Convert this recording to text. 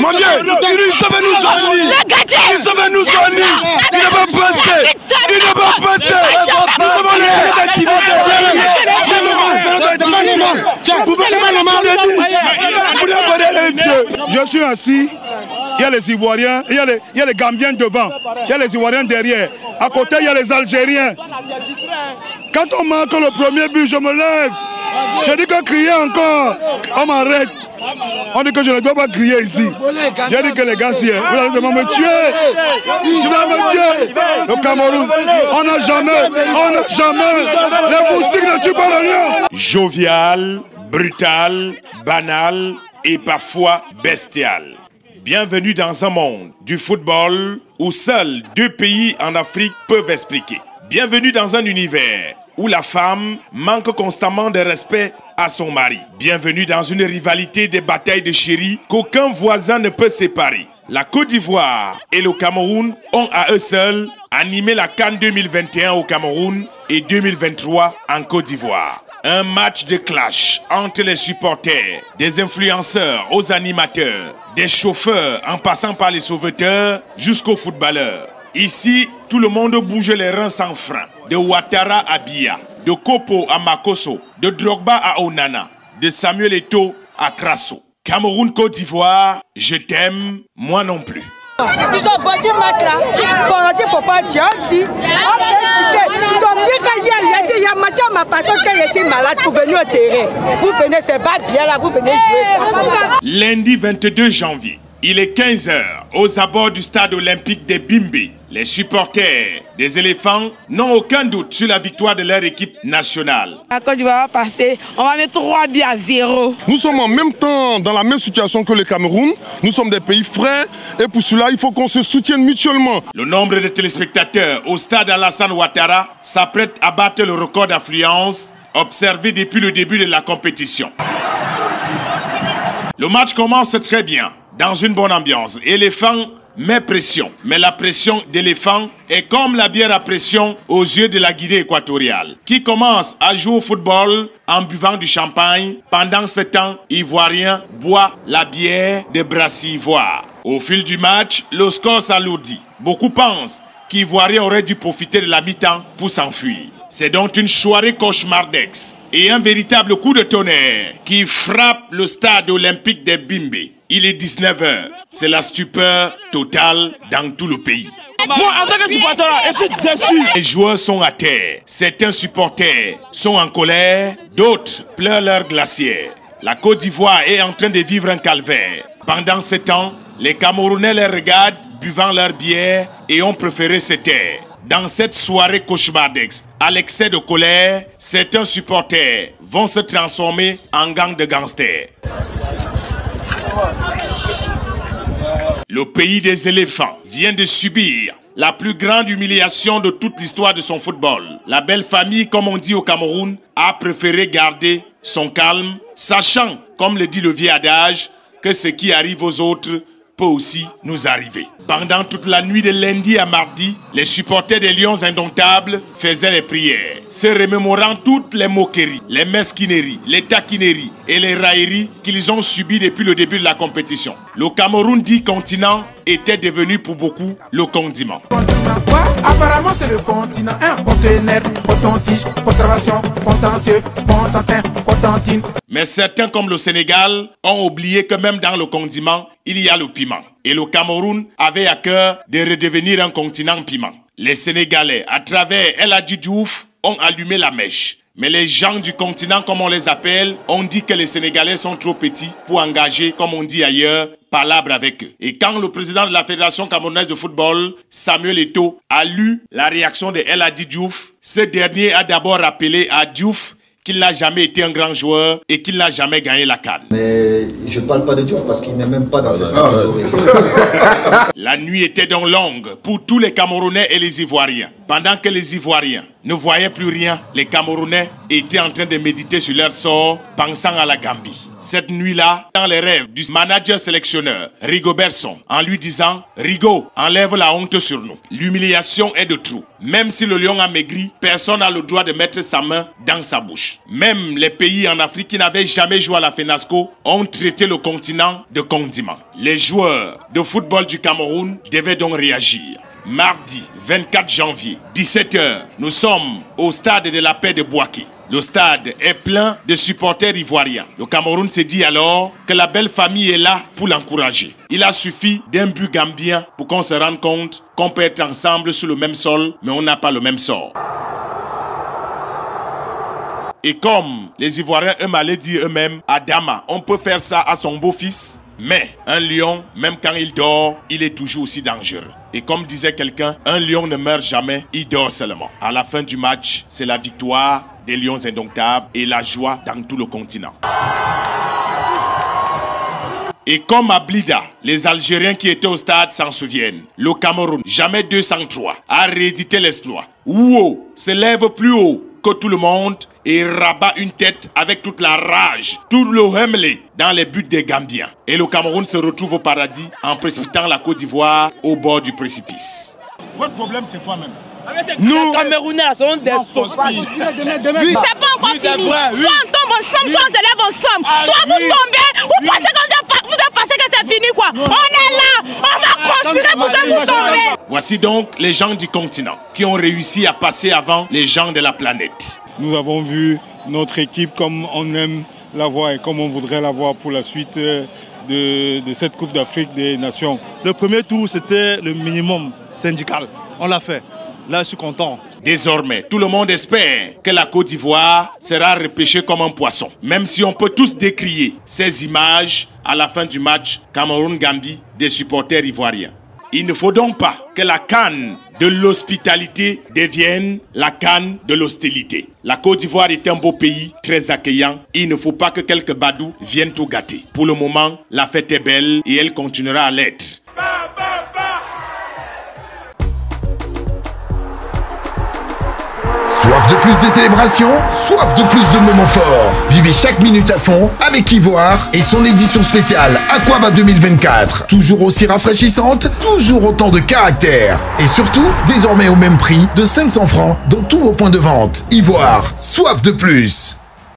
Mon Dieu, il savait nous soigner. Il savait nous soigner. Il n'a pas passé. Il n'a pas passé. Nous avons les activités. Je suis assis. Il y a les Ivoiriens, il y a les Gambiens devant, il y a les Ivoiriens derrière. À côté, il y a les Algériens. Quand on marque le premier but, je me lève. Je dis que crier encore. On m'arrête. On dit que je ne dois pas crier ici. J'ai dit que les gars, vous allez me tuer. Vous allez me tuer. Le Cameroun, on n'a jamais. Les moustiques ne tuent pas le lion. Jovial, brutal, banal et parfois bestial. Bienvenue dans un monde du football où seuls 2 pays en Afrique peuvent expliquer. Bienvenue dans un univers où la femme manque constamment de respect à son mari. Bienvenue dans une rivalité des batailles de chéris qu'aucun voisin ne peut séparer. La Côte d'Ivoire et le Cameroun ont à eux seuls animé la CAN 2021 au Cameroun et 2023 en Côte d'Ivoire. Un match de clash entre les supporters, des influenceurs aux animateurs, des chauffeurs en passant par les sauveteurs jusqu'aux footballeurs. Ici, tout le monde bouge les reins sans frein. De Ouattara à Biya, de Kopo à Makosso, de Drogba à Onana, de Samuel Eto'o à Krasso. Cameroun, Côte d'Ivoire, je t'aime, moi non plus. Ils ont vendu Matra, il ne faut pas dire. Il y a Matia, ma patronne, qui est ici malade pour venir au terrain. Vous venez se battre bien là, vous venez jouer ça. Lundi 22 janvier, il est 15h aux abords du stade olympique de Bimbe. Les supporters des éléphants n'ont aucun doute sur la victoire de leur équipe nationale. La Côte d'Ivoire va passer, on va mettre 3 buts à 0. Nous sommes en même temps dans la même situation que le Cameroun. Nous sommes des pays frères et pour cela, il faut qu'on se soutienne mutuellement. Le nombre de téléspectateurs au stade Alassane Ouattara s'apprête à battre le record d'affluence observé depuis le début de la compétition. Le match commence très bien, dans une bonne ambiance. Éléphant met pression, mais la pression d'éléphant est comme la bière à pression aux yeux de la Guinée équatoriale, qui commence à jouer au football en buvant du champagne. Pendant ce temps, Ivoirien boit la bière de Brassie Ivoire. Au fil du match, le score s'alourdit. Beaucoup pensent qu'Ivoirien aurait dû profiter de la mi-temps pour s'enfuir. C'est donc une soirée cauchemardesque et un véritable coup de tonnerre qui frappe le stade olympique de Bimbe. Il est 19h. C'est la stupeur totale dans tout le pays. Moi, en tant que supporter, je suis déçu. Les joueurs sont à terre. Certains supporters sont en colère. D'autres pleurent leur glacière. La Côte d'Ivoire est en train de vivre un calvaire. Pendant ce temps, les Camerounais les regardent, buvant leur bière et ont préféré se taire. Dans cette soirée cauchemardesque, à l'excès de colère, certains supporters vont se transformer en gang de gangsters. Le pays des éléphants vient de subir la plus grande humiliation de toute l'histoire de son football. La belle famille, comme on dit au Cameroun, a préféré garder son calme, sachant, comme le dit le vieil adage, que ce qui arrive aux autres peut aussi nous arriver. Pendant toute la nuit de lundi à mardi, les supporters des Lions Indomptables faisaient les prières, se remémorant toutes les moqueries, les mesquineries, les taquineries et les railleries qu'ils ont subies depuis le début de la compétition. Le Cameroun dit continent était devenu pour beaucoup le condiment. Apparemment c'est le continent, un conteneur, coton-tige, contravention, contentieux, contentin, contentine. Mais certains comme le Sénégal ont oublié que même dans le condiment, il y a le piment. Et le Cameroun avait à cœur de redevenir un continent piment. Les Sénégalais, à travers El Hadji Diouf, ont allumé la mèche. Mais les gens du continent, comme on les appelle, ont dit que les Sénégalais sont trop petits pour engager, comme on dit ailleurs, palabre avec eux. Et quand le président de la Fédération camerounaise de football, Samuel Eto'o, a lu la réaction de El Hadji Diouf, ce dernier a d'abord rappelé à Diouf qu'il n'a jamais été un grand joueur et qu'il n'a jamais gagné la CAN. Mais je ne parle pas de Diouf parce qu'il n'est même pas dans cette catégorie. La nuit était donc longue pour tous les Camerounais et les Ivoiriens. Pendant que les Ivoiriens ne voyaient plus rien. Les Camerounais étaient en train de méditer sur leur sort, pensant à la Gambie. Cette nuit-là, dans les rêves du manager sélectionneur, Rigobert Song, en lui disant « Rigo, enlève la honte sur nous. L'humiliation est de trop. Même si le lion a maigri, personne n'a le droit de mettre sa main dans sa bouche. » Même les pays en Afrique qui n'avaient jamais joué à la FENASCO ont traité le continent de condiment. Les joueurs de football du Cameroun devaient donc réagir. Mardi 24 janvier, 17h, nous sommes au stade de la paix de Bouaké. Le stade est plein de supporters ivoiriens. Le Cameroun s'est dit alors que la belle famille est là pour l'encourager. Il a suffi d'un but gambien pour qu'on se rende compte qu'on peut être ensemble sur le même sol, mais on n'a pas le même sort. Et comme les Ivoiriens allaient dire eux-mêmes, Adama, on peut faire ça à son beau-fils, mais un lion, même quand il dort, il est toujours aussi dangereux. Et comme disait quelqu'un, un lion ne meurt jamais, il dort seulement. À la fin du match, c'est la victoire des Lions indomptables et la joie dans tout le continent. Et comme à Blida, les Algériens qui étaient au stade s'en souviennent, le Cameroun, jamais 203, a réédité l'exploit. Wow, se lève plus haut que tout le monde et rabat une tête avec toute la rage, tout le Hemley dans les buts des Gambiens. Et le Cameroun se retrouve au paradis en précipitant la Côte d'Ivoire au bord du précipice. Votre problème, c'est quoi même? Nous, Camerounais, sont des sauvages. Oui, c'est pas encore fini. Soit on tombe ensemble, soit on se lève ensemble. Soit vous tombez, vous pensez que c'est fini quoi. On est là, on va conspirer pour que vous tombez. Voici donc les gens du continent qui ont réussi à passer avant les gens de la planète. Nous avons vu notre équipe comme on aime la voir et comme on voudrait la voir pour la suite de cette Coupe d'Afrique des Nations. Le premier tour, c'était le minimum syndical. On l'a fait. Là, je suis content. Désormais, tout le monde espère que la Côte d'Ivoire sera repêchée comme un poisson. Même si on peut tous décrier ces images à la fin du match Cameroun-Gambie des supporters ivoiriens. Il ne faut donc pas que la CAN de l'hospitalité devienne la CAN de l'hostilité. La Côte d'Ivoire est un beau pays, très accueillant. Il ne faut pas que quelques badous viennent tout gâter. Pour le moment, la fête est belle et elle continuera à l'être. Soif de plus de célébrations, soif de plus de moments forts. Vivez chaque minute à fond avec Ivoire et son édition spéciale Aquaba 2024. Toujours aussi rafraîchissante, toujours autant de caractère. Et surtout, désormais au même prix de 500 francs dans tous vos points de vente. Ivoire, soif de plus.